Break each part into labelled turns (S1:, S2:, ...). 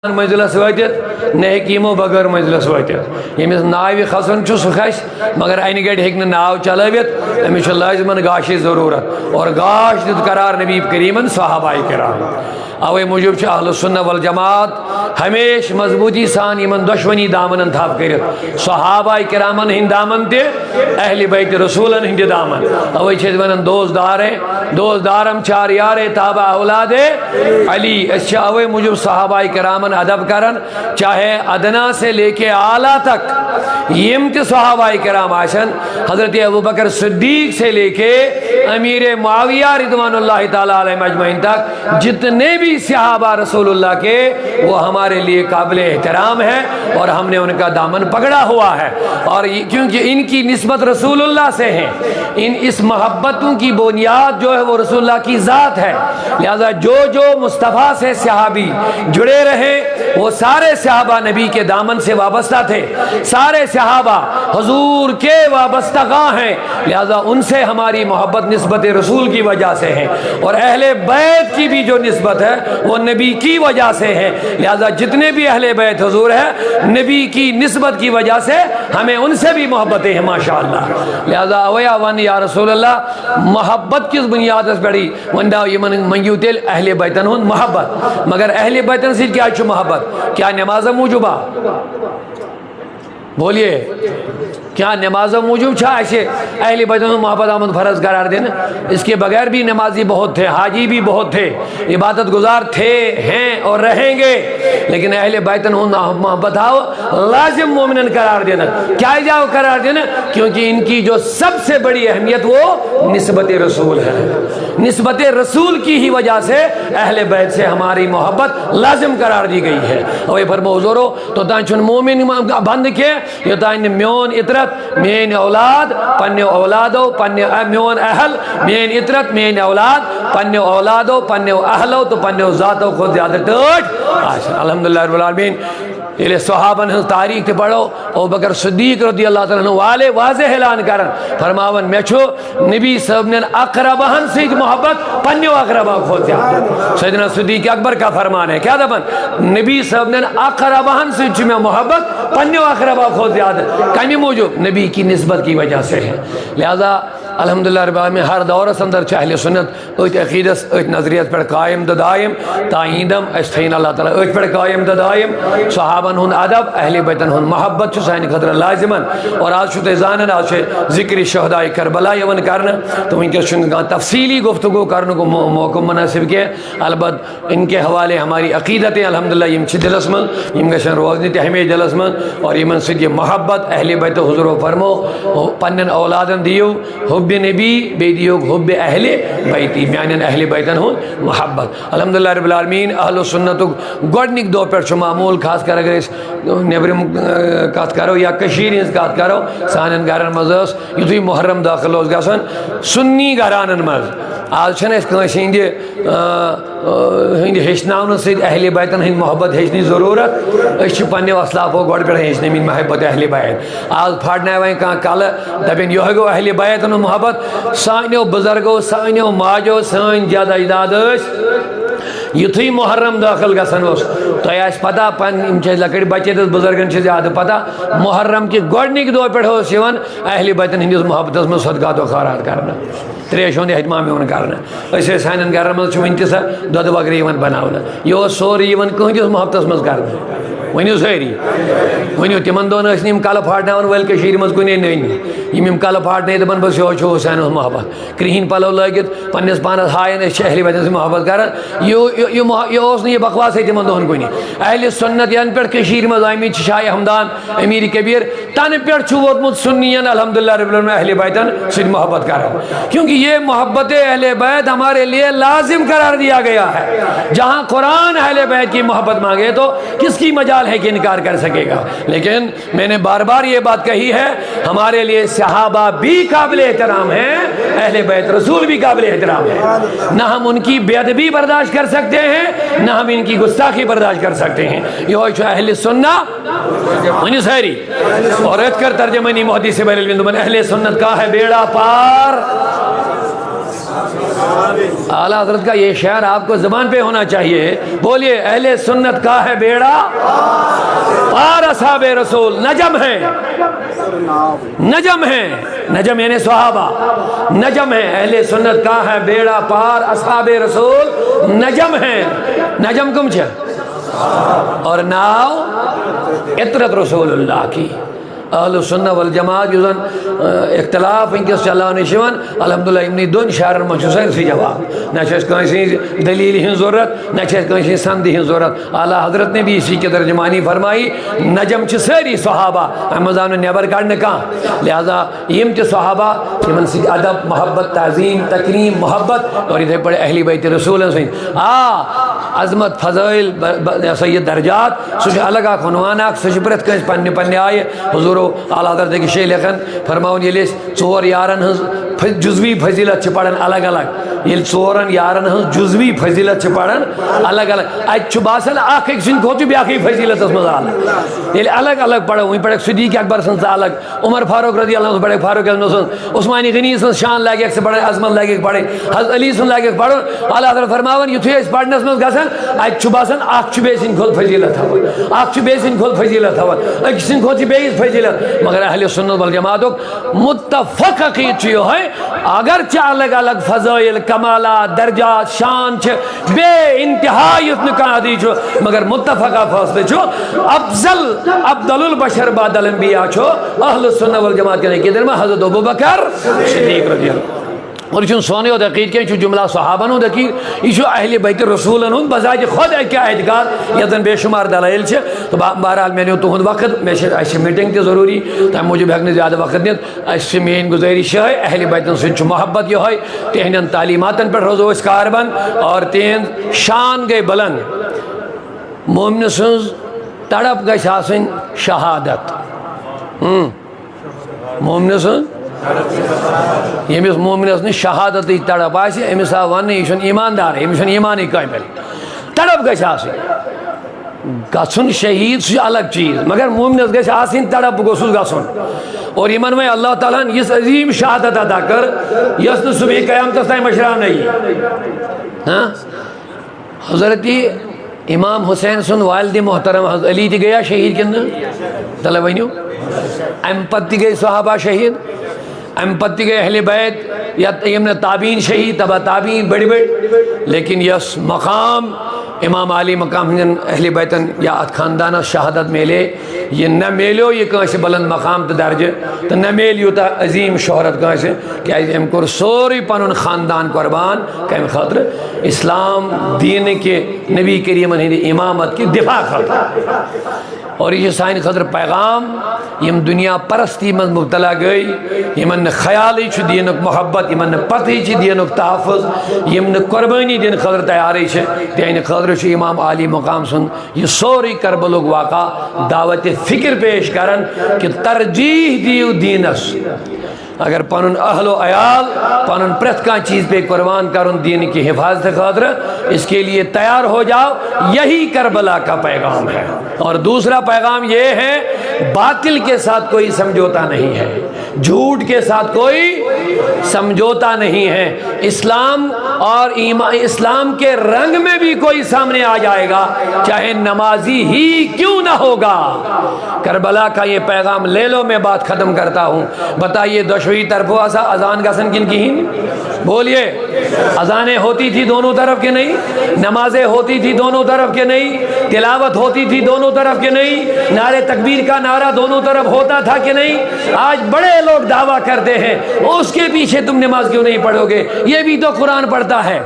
S1: منزلس واتت نہ ہیکیمو بغیر منزلس واتت یمس ناوِ کھسن چھ سہ کھس مگر انہ گڑ ہیک ناو چلوت امس لازمن گاشی ضرورت اور گاش دیت قرار نبی کریمن صحابہ کرام اوے موجب چھ اہل سنہ والجماعت ہمیش مضبوطی سان یمن دشمنی دامن تھپ کرت صحابہ کرامن ہند دامن تہ اہل بیت رسولن ہند دامن اوے چھ ونن دوزدارم چار یار تابع اولاد علی اس اوے موجب صحابہ کرامن ادب کرن چاہے ادنا سے لے کے اعلیٰ تک یم تہ صحابہ کرام آشن حضرت ابوبکر صدیق سے لے کے امیر معاویہ رضوان اللہ تعالی علیہ اجمعین تک جتنے بھی صحابہ رسول اللہ کے وہ ہمارے لیے قابل احترام ہے اور ہم نے ان کا دامن پکڑا ہوا ہے اور کیونکہ ان کی نسبت رسول اللہ سے ہے اس محبتوں کی بنیاد جو ہے وہ رسول اللہ کی ذات ہے لہذا جو مصطفیٰ سے صحابی جڑے رہے وہ سارے صحابہ نبی کے دامن سے وابستہ تھے سارے صحابہ حضور کے وابستہ ہیں لہذا ان سے ہماری محبت نسبت رسول کی وجہ سے ہے اور اہل بیت کی بھی جو نسبت ہے وہ نبی کی وجہ سے ہے لہذا جتنے بھی اہل بیت حضور ہے نبی کی نسبت کی وجہ سے ہمیں ان سے بھی محبتیں ہیں ماشاءاللہ لہذا اویا ون یا رسول اللہ محبت کس بنیاد اس پڑی ونڈا یمن منگیو تیل اہل بیتن ہون محبت مگر اہل بیتن سے کیا چھو محبت کیا نماز موجوبہ بولیے کیا نماز موجود چھا ایسے اہل بیتن محبت آمد فرض قرار دینا اس کے بغیر بھی نمازی بہت تھے حاجی بھی بہت تھے عبادت گزار تھے ہیں اور رہیں گے لیکن اہل بیتن محبت آؤ لازم مومنن قرار دینا کیا جاؤ قرار دینا کیونکہ ان کی جو سب سے بڑی اہمیت وہ نسبت رسول ہے نسبت رسول کی ہی وجہ سے اہل بیت سے ہماری محبت لازم قرار دی گئی ہے اور فرمو حضورو تو تاں چون مومن بند کے یہ تاں میون اطرت مین اولاد پنہ اولادو پنہ میون اہل مین اطرت مین اولاد پنہ اولادو پنہ اہلو تو پنہ ذاتو خود زیادہ ٹوٹ الحمدللہ رب العالمین یہ صحابن ہن تاریخ تے پڑھو ابوبکر صدیق رضی اللہ تعالیٰ عنہ والے واضح اعلان کرن فرماون میں چھو نبی صاحب نے اقربہن سے محبت پنیو اقربہ کھول دیا سیدنا صدیق اکبر کا فرمان ہے کیا دبن نبی صاحب نے اقربہن سے میں محبت پنیو اقربہ کھول دیا کمی موجود نبی کی نسبت کی وجہ سے ہے لہذا الحمدللہ رب العالمین ہر دورس اندر اہل سنت اوت عقیدس اوت نظریت پر قائم دائم تائیدم استھین اللہ تعالیٰ اوت پر قائم دائم صحابن ہن ادب اہل بیتن ہن محبت چھ سائن خطر لازمن اور آج چھتے زانن آج ذکر شہداء کربلا یون کرنا تو ان کے شنگاں تفصیلی گفتگو کرنے کو موقع مناسب کے البت ان کے حوالے ہماری عقیدتیں الحمدللہ یم چھ دلس من یم گشن روزنی تے ہمیں دلس من اور یمن سے محبت اہل بیت حضور فرمو پنن اولادن دیو حب نبی بے دیو حب اہل بیتی میانن اہل بیتن ہوں محبت الحمدللہ رب العالمین اہل سنت گوڑنک دو پر چھ معمول خاص کر اگر اس نیبرم کات کرو یا کشیر اس کات کرو سانن گارن مزاس یتوی محرم داخل ہوز گسن سنی گارانن مز آج چھن اس کنسی ہندی ہیچناؤن سے اہل بیتن ہند محبت ہیچنی ضرورت اس پنہ اسلافو گوڑ پہ ہیچنے من محبت اہل بیت آج پھاڑنے وائیں کہاں کل دبین یہ گو اہل بیتن محبت سانیو بزرگو سانیو ماجو سان جاد اجداد یتھی محرم داخل گسن تو اس پتہ پن لکڑ بچے بزرگن زیادہ پتہ محرم کی گوڑنک دو پہ اہل بیتن ہندس محبت میں صدقات و خیرات کرنا تریش ہند اہتمام کرنا اس سان گھر مز ون تہ سا دود وغیرہ بنانا یہ سوری کہندس محبتس مز کرنا ونیو ساری ونیو تمن دون یم کل پھاڑن ول مز کنے نن کل پھاڑنے دپان بس یہ حسین محبت کرہین پلو لگت پنس پانس ہائن اہل بیتن سے محبت کران یہ بکواس ہے تمن دہن کن اہل سنت ین پہ مز آمت شاہ ہمدان امیر کبیر تن پہ ووتمت سنین الحمدللہ رب العالمین اہل بیتن سے محبت کران کیونکہ یہ محبت اہل بیت ہمارے لیے لازم قرار دیا گیا ہے جہاں قرآن اہل بیت کی محبت مانگے تو کس کی مجال ہے کہ انکار کر سکے گا لیکن میں نے بار بار یہ بات کہی ہے ہمارے لیے صحابہ بھی قابل احترام ہیں اہل بیت رسول بھی قابل احترام ہیں نہ ہم ان کی بے ادبی برداشت کر سکتے ہیں نہ ہم ان کی گستاخی برداشت کر سکتے ہیں یہ اہل سنہ ونی سہری اور ات کر ترجمہ نہیں محدث سے اہل سنت کا ہے بیڑا پار اعلیٰ حضرت کا یہ شعر آپ کو زبان پہ ہونا چاہیے. بولیے اہل سنت کا ہے بیڑا پار اصحاب رسول. نجم ہے, نجم ہے, نجم یعنی صحابہ, نجم ہے. اہل سنت کا ہے بیڑا پار اصحاب رسول نجم ہے. نجم کم چھے اور ناو اطرت رسول اللہ کی. اہل سنت والجماعت یوزن اختلاف انکس چلاو نشون الحمدللہ امنی دون شعرن مجھوسر سی جواب. نہ چھے کنسی دلیل ہن ضرورت, نہ چھے کنسی سندی ہن ضرورت. اعلیٰ حضرت نے بھی اسی کے ترجمانی فرمائی نجم چھ ساری صحابہ احمدان نیبر کارڈ کہاں. لہذا یم چھ صحابہ یمن سی ادب محبت تعظیم تکریم محبت اور ادھر پڑے اہلی بیت رسول سے عظمت فضائل سید درجات سوچ الگ عنوان سوچ پرت کنس پنہ پنہ آئے. حضور اعلیٰ حضرت کے شیخ لکھن فرماؤن یہ لیس ژور یارن ہز جزوی فضیلت چھ پڑھن الگ الگ. یہ ژورن یارن ہز جزوی فضیلت چھ پڑھن الگ الگ. ات باسان اخ ایک سن کھوتو بیاقی فضیلت اس مزا الگ. یہ الگ الگ پڑھو وہیں پڑھے صدیق اکبر سن سے الگ, عمر فاروق رضی اللہ عنہ پڑھے فاروق اعظم سن, عثمانی غنی سن شان لگے ایک سے پڑھے, عظمت لگے پڑھے, حضرت علی سن لگے پڑھو. اعلیٰ حضرت فرماون یتھے اس پڑھنس مز گژھن ات باسان اخ چھ بیس ان کھول فضیلت ہون, اخ چھ بیس ان کھول فضیلت ہون, ایک سن کھوتی بیس فضیلت. مگر اہل سنت والجماعت متفق عقید یہ ہے اگرچہ الگ الگ فضائل کمالات درجات شان چھ بے انتہا یتنکا حدیث مگر متفقہ فاصلے چھو افضل البشر بعد الانبیاء چھو اہل سنت والجماعت کے نکی در میں حضرت ابوبکر صدیق رضی اللہ. اور یہ سونے اور دقیق کے جملہ صحابہ دقیق یہ اہل بیت رسول بذات خود کیا اعتقاد یہ بے شمار دلائل چھے. تو بہرحال میں نے تہد وقت میں میٹنگ تے ضروری تم موجود ہیکہ زیادہ وقت دت اس مین گزارش ہے اہل بیتن سن محبت یہ ہے تہندین تعلیماتن پر روزو اس کاربن اور تہند شان گئی بلند. مومن سنز تڑپ گئی آسن شہادت. مومن سنز یمس مومنس نش شہادت تڑپ آسہ امس آو ون یہ ایماندار امس ایمانی کامل تڑپ گھس گھن شہید سہ الگ چیز مگر مومنس گھس آسن تڑپ گوسس گھن. اور یمن میں اللہ تعالیٰ نے اس عظیم شہادت ادا کر یس نہ صبح قیامتس تام مشرا نہیں. حضرت امام حسین سن والد محترم حضرت علی تہ گیا شہید کن تلے ونیو ام پتہ گئی صحابہ شہید ام پتہ گئی اہل بیت یا یمن تابعین شہید تبا تابعین بڑی بڑی. لیکن یس مقام امام علی مقام اہل بیتن یا خاندان شہادت میلے یہ نہ میلو یہ کنس بلند مقام تو درجہ تو نہ میل یوتا عظیم شہرت کنس کہ ام کور سوری پنن خاندان قربان کم خاطر اسلام دین کے نبی کریم ہند امامت کی دفاع خاطر. اور یہ سائن خاطر پیغام یم دنیا پرستی من مبتلا گئی یمن خیالی چھ دینک محبت یمن پتہ چھ دینک تحفظ یمن قربانی دین خاطر تیاری چھ دین خاطر چھ امام علی مقام سن یہ سوری کربلک واقع دعوت فکر پیش کرن کہ ترجیح دیو دینس. اگر پنن اہل و عیال پنن پرت کان چیز پہ قربان کرن دین کی حفاظت خاطر اس کے لیے تیار ہو جاؤ. یہی کربلا کا پیغام ہے. اور دوسرا پیغام یہ ہے باطل کے ساتھ کوئی سمجھوتا نہیں ہے, جھوٹ کے ساتھ کوئی سمجھوتا نہیں ہے. اسلام اور اسلام کے رنگ میں بھی کوئی سامنے آ جائے گا چاہے نمازی ہی کیوں نہ ہوگا. کربلا کا یہ پیغام لے لو. میں بات ختم کرتا ہوں. بتائیے دشوئی طرف آسا اذان کا سن کن کی ہی بولیے. اذانیں ہوتی تھی دونوں طرف کے نہیں, نمازیں ہوتی تھی دونوں طرف کے نہیں, تلاوت ہوتی تھی دونوں طرف کے نہیں, نعرے تکبیر کا نعرہ دونوں طرف ہوتا تھا کہ نہیں. آج بڑے لوگ دعویٰ کرتے ہیں اس کے پیچھے تم نماز کیوں نہیں پڑھو گے, یہ بھی تو قرآن پڑھتا ہے.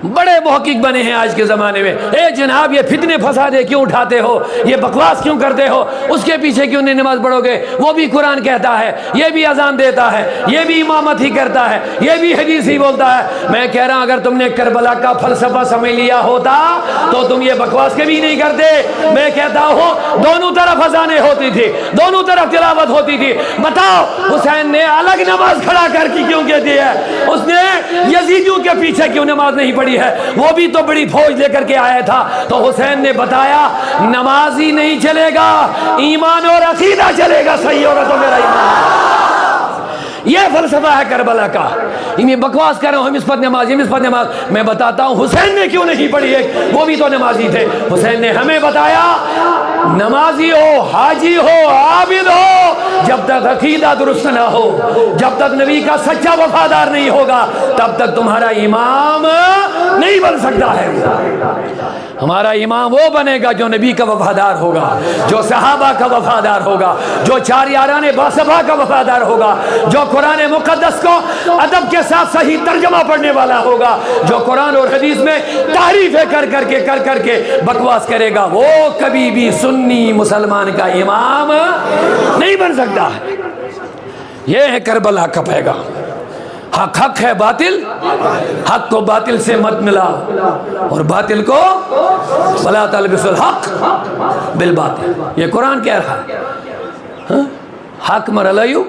S1: بڑے محقق بنے ہیں آج کے زمانے میں. اے جناب یہ فتنے فسادے کیوں اٹھاتے ہو, یہ بکواس کیوں کرتے ہو, اس کے پیچھے کیوں نہیں نماز پڑھو گے. وہ بھی قرآن کہتا ہے, یہ بھی اذان دیتا ہے, یہ بھی امامت ہی کرتا ہے, یہ بھی حدیث ہی بولتا ہے. میں کہہ رہا ہوں اگر تم نے کربلا کا فلسفہ سمجھ لیا ہوتا تو تم یہ بکواس کبھی نہیں کرتے. میں کہتا ہوں دونوں طرف اذانیں ہوتی تھی, دونوں طرف تلاوت ہوتی تھی. بتاؤ حسین نے الگ نماز کھڑا کر کی کیوں کہتی ہے, اس نے یزیدیوں کے پیچھے کیوں نماز نہیں پڑھی ہے, وہ بھی تو بڑی فوج لے کر کے آیا تھا. تو حسین نے بتایا نماز ہی نہیں چلے گا, ایمان اور عقیدہ چلے گا. صحیح ہوگا تو میرا ایمان. یہ فلسفہ ہے کربلا کا. میں بکواس کر رہا ہوں ہمس پت نماز. میں بتاتا ہوں حسین نے کیوں نہیں پڑھی ہے, وہ بھی تو نمازی تھے. حسین نے ہمیں بتایا نمازی ہو, حاجی ہو, عابد ہو, جب تک عقیدہ درست نہ ہو, جب تک نبی کا سچا وفادار نہیں ہوگا, تب تک تمہارا امام نہیں بن سکتا ہے. ہمارا امام وہ بنے گا جو نبی کا وفادار ہوگا, جو صحابہ کا وفادار ہوگا, جو چار یاران باصفا کا وفادار ہوگا, جو قرآن مقدس کو ادب کے ساتھ صحیح ترجمہ پڑھنے والا ہوگا, جو قرآن اور حدیث میں تعریفیں کر کے بکواس کرے گا, وہ کبھی بھی سنی مسلمان کا امام نہیں بن سکتا. یہ ہے کربلا کا پیغام. حق حق ہے, باطل حق کو باطل سے مت ملا, اور باطل کو ولا تلبسوا الحق بالباطل. یہ قرآن کہہ رہا ہے. حق مرلایو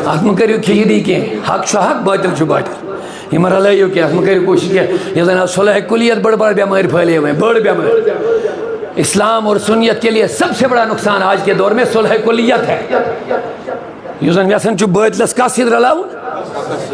S1: حق مکریو کھیری کے حق شو حق باطل شو باطل. یہ مرلایو کے حق مکریو کوشش کیا. یہ زنا صلح کلیت بڑ بیمار پھیلے ہوئے ہیں, بڑ بیمار. اسلام اور سنیت کے لیے سب سے بڑا نقصان آج کے دور میں صلح کلیت ہے. یہ زن ویسن چو باطلس کا سید رلاؤ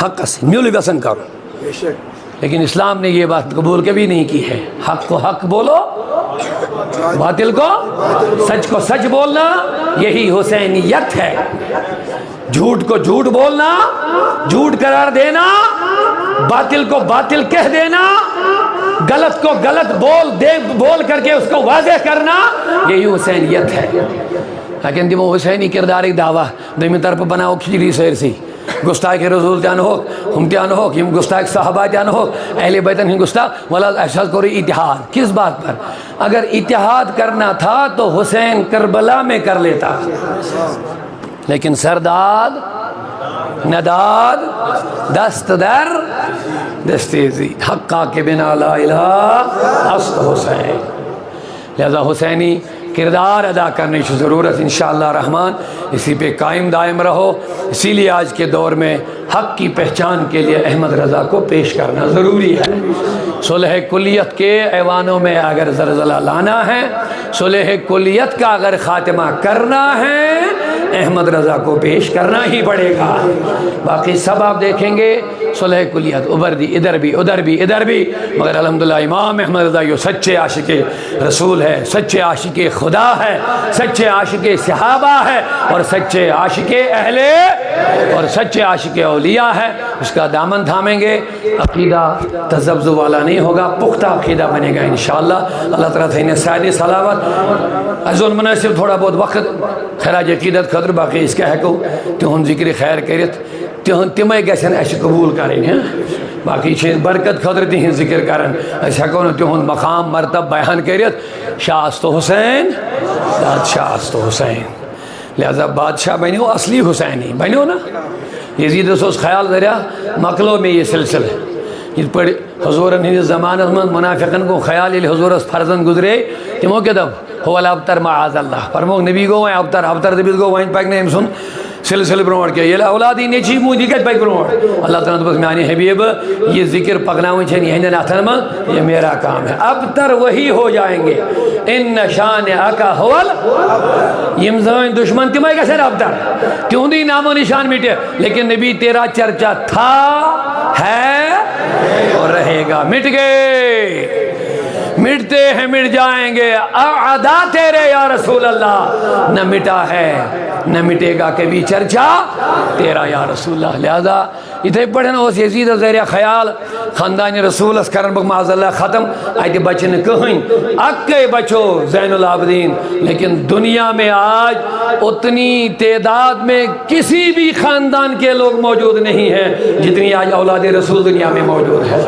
S1: حق سے میول ویسن کرو. لیکن اسلام نے یہ بات قبول کبھی نہیں کی ہے. حق کو حق بولو, باطل کو سچ کو سچ بولنا, یہی حسینیت ہے. جھوٹ کو جھوٹ بولنا, جھوٹ قرار دینا, باطل کو باطل کہہ دینا, غلط کو غلط بول کر کے اس کو واضح کرنا, یہی حسینیت ہے. لیکن دمو حسینی کردار ایک دعویٰ دومی طرف بناؤ کھجری سیر سی گستاخ رسول تیان ہو, ہم تیان ہو, ہم گستاخ صحابہ تیان ہو, اہل بیتن ہم گستاخ ولا احساس کرو اتحاد. کس بات پر؟ اگر اتحاد کرنا تھا تو حسین کربلا میں کر لیتا, لیکن سرداد نداد دست در دستیزی حقا کے بنا لا الہ است حسین. لہذا حسینی کردار ادا کرنے کی ضرورت انشاءاللہ رحمان. اسی پہ قائم دائم رہو. اسی لیے آج کے دور میں حق کی پہچان کے لیے احمد رضا کو پیش کرنا ضروری ہے. صلح کلیت کے ایوانوں میں اگر زلزلہ لانا ہے, صلح کلیت کا اگر خاتمہ کرنا ہے, احمد رضا کو پیش کرنا ہی پڑے گا. باقی سب آپ دیکھیں گے صلح کلیت ابھر دی, ادھر بھی ادھر بھی ادھر بھی, مگر الحمدللہ امام احمد رضا یہ سچے عاشق رسول ہے, سچے عاشق خدا ہے, سچے عاشق صحابہ ہے, اور سچے عاشق اہل اور سچے عاشق اولیاء ہے. اس کا دامن تھامیں گے, عقیدہ تذبذب والا نہیں ہوگا, پختہ عقیدہ بنے گا انشاءاللہ. اللہ تعالیٰ تھینے سائد صلاوت ازون مناسب تھوڑا بہت وقت خراج عقیدت خطر باقی اس کا ہے کو تہن ذکر خیر کریت تہن تمے گژھن اس قبول کریں. باقی چھ برکت خطر تہن ذکر کرن اس ہیکو نہ تہن مقام مرتب بیان کریت. شاہ است حسین بادشاہ است حسین. لہذا بادشاہ بنو اصلی حسینی بنو نا. یزید اس خیال دریا مکلو میں یہ سلسلہ یہ پڑھ حضورن ہندس زمانہ من منافقن کو خیال یل حضورس فرزن گزرے تمو کے دب ہو الابتر معاذ اللہ فرمو نبی گو وہیں ابتر دبیت گو وہیں پاک نے ہم سن سلسل برونٹ کیا یہ اولادی نیچی مودی کت پاک برونٹ. اللہ تعالیٰ بس میانی حبیب یہ ذکر پکنا چھن یہ ہندن اتھن میں یہ میرا کام ہے. ابتر وہی ہو جائیں گے. ان شان اکا ہول یم زمین دشمن تمہیں کیسے ابتر تیوندی نام و نشان مٹے, لیکن نبی تیرا چرچا تھا ہے اور رہے گا. مٹ گئے, مٹتے ہیں مٹ جائیں گے اعدا تیرے یا رسول اللہ, نہ مٹا ہے نہ مٹے گا کبھی چرچا تیرا یا رسول اللہ. لہذا اتنے پڑھنا اس یزید زیر خیال خاندان رسول اس کرن بک معاذ اللہ ختم آئیتے بچن کہیں اکے بچو زین العابدین. لیکن دنیا میں آج اتنی تعداد میں کسی بھی خاندان کے لوگ موجود نہیں ہیں جتنی آج اولاد رسول دنیا میں موجود ہے.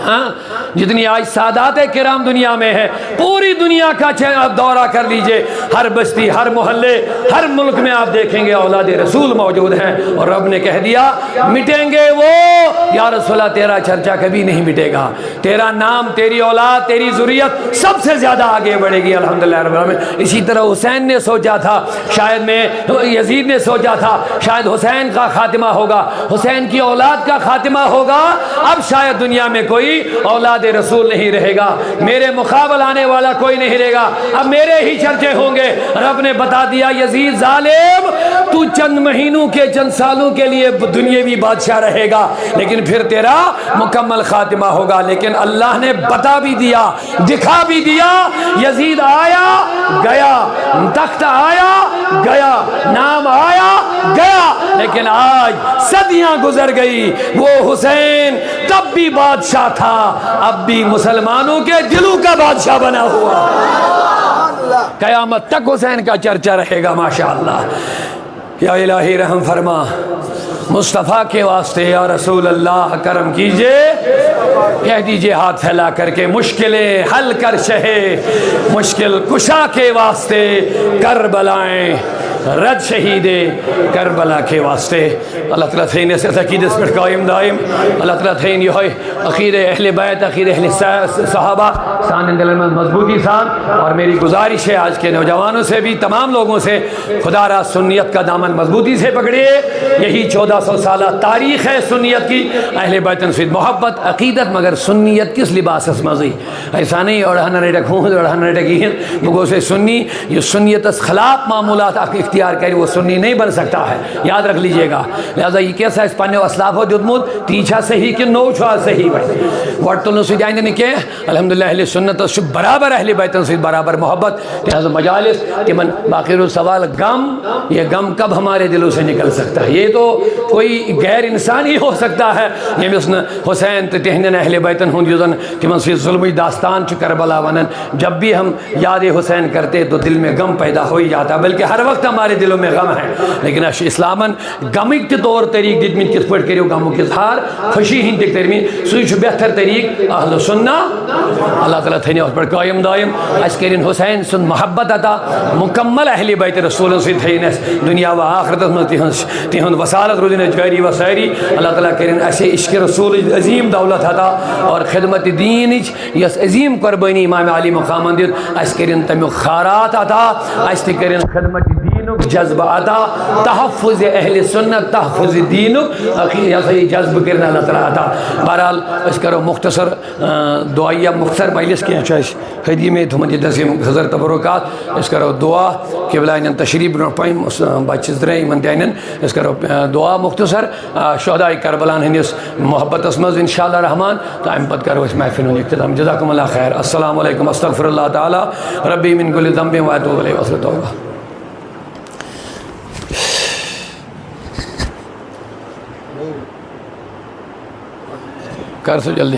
S1: ہاں جتنی آج سادات کرام دنیا میں ہے, پوری دنیا کا آپ دورہ کر لیجئے, ہر بستی ہر محلے ہر ملک میں آپ دیکھیں گے اولاد رسول موجود ہیں. اور رب نے کہہ دیا مٹیں گے وہ, یا رسول اللہ تیرا چرچا کبھی نہیں مٹے گا, تیرا نام تیری اولاد تیری ذریت سب سے زیادہ آگے بڑھے گی الحمدللہ رب العالمین. اسی طرح حسین نے سوچا تھا شاید میں یزید نے سوچا تھا شاید حسین کا خاتمہ ہوگا, حسین کی اولاد کا خاتمہ ہوگا, اب شاید دنیا میں کوئی اولاد رسول نہیں رہے گا, میرے مقابل آنے والا کوئی نہیں رہے گا, اب میرے ہی چرچے ہوں گے. رب نے بتا دیا یزید ظالم تو چند مہینوں کے چند سالوں کے لیے دنیاوی بادشاہ رہے گا لیکن پھر تیرا مکمل خاتمہ ہوگا. لیکن اللہ نے بتا بھی دیا, دکھا بھی دیا, یزید آیا گیا, تخت آیا گیا, نام آیا گیا, لیکن آج صدیاں گزر گئی, وہ حسین تب بھی بادشاہ تھا, اب بھی مسلمانوں کے دلوں کا بادشاہ بنا ہوا. قیامت تک حسین کا چرچا رہے گا ماشاءاللہ. یا الہی رحم فرما, مصطفیٰ کے واسطے یا رسول اللہ کرم کیجئے. کہہ دیجئے ہاتھ پھیلا کر کے, مشکلیں حل کر شہے مشکل کشا کے واسطے, کربلائیں رد شہید کربلا کے واسطے. اللہ تعالیٰ تھین اس عقیدت پر قائم دائم, اللہ تعالیٰ تھین یہ عقید اہل بیت, عقید اہل صحابہ سان دل میں مضبوطی سان. اور میری گزارش ہے آج کے نوجوانوں سے بھی, تمام لوگوں سے, خدا را سنیت کا دامن مضبوطی سے پکڑیے. یہی 1400 سالہ تاریخ ہے سنیت کی. اہل بیت سید محبت عقیدت, مگر سنیت کس لباس اس مزی ایسا نہیں اڑھانا نہیں رکھوں اڑھانا رکھی ہیں بگو سے سنی. یہ سنیت اس خلاف معمولات اختیار کرے وہ سنی نہیں بن سکتا ہے, یاد رکھ لیجئے گا. لہذا یہ کیسا اس پانے اسلاف ہو دیتمود تیچھا صحیح کہ نو چھا صحیح بھائی وقت تو نسو جائیں گے کہ الحمدللہ اہل سنت برابر اہل بیتن سے برابر محبت. لہذا مجالس کہ من باقی سوال غم, یہ غم کب ہمارے دلوں سے نکل سکتا ہے؟ یہ تو کوئی غیر انسانی ہو سکتا ہے. یہ مثل حسین تہنن اہل بیتن ہوں جزن کہ من سے ظلمی داستان چھ کربلا ونن, جب بھی ہم یاد حسین کرتے تو دل میں غم پیدا ہو ہی جاتا, بلکہ ہر وقت ہمارے دلوں میں غم ہے. لیکن اسلامن غمک تہ طور طریق دتمت کس پہ کرو غمک اظہار, خوشی ہند تک ترمین سہ بہتر طریق اہل سنہ. اللہ تعالیٰ تھنی اس پر قائم دائم, اس کرن حسین سن محبت عطا, مکمل اہل بیت رسول سے تھینس دنیا و آخرت میں تہن وسالت روزن جاری و ساری. اللہ تعالیٰ کرن اسے عشق رسول عظیم دولت عطا اور خدمت دین یس عظیم قربانی امام علی مقام دت, اس کرن تمیک خارات عطا, اس تہ کرن خدمت دینک جذب عطا, تحفظ اہل سنت تحفظ دینک یہ جذب کرنا اللہ تعالیٰ عطا. بہرحال اس کرو مختصر دعائیہ مختصر مجلس کی خدی میں تھمن دسیم حضر تبرکات. اس کرو دعا قبلہ ان تشریف برو پائم بچس درے من دین, اس کرو دعا مختصر شہداء کربلان ہندس محبت مز انشاءاللہ رحمان. تو ام پت کرو اس محفل اختتام. جزاکم اللہ خیر. السلام علیکم. استغفر اللہ تعالی ربی من کل ذنب و اتوب الیہ وصلی توبہ. کر سو جلدی.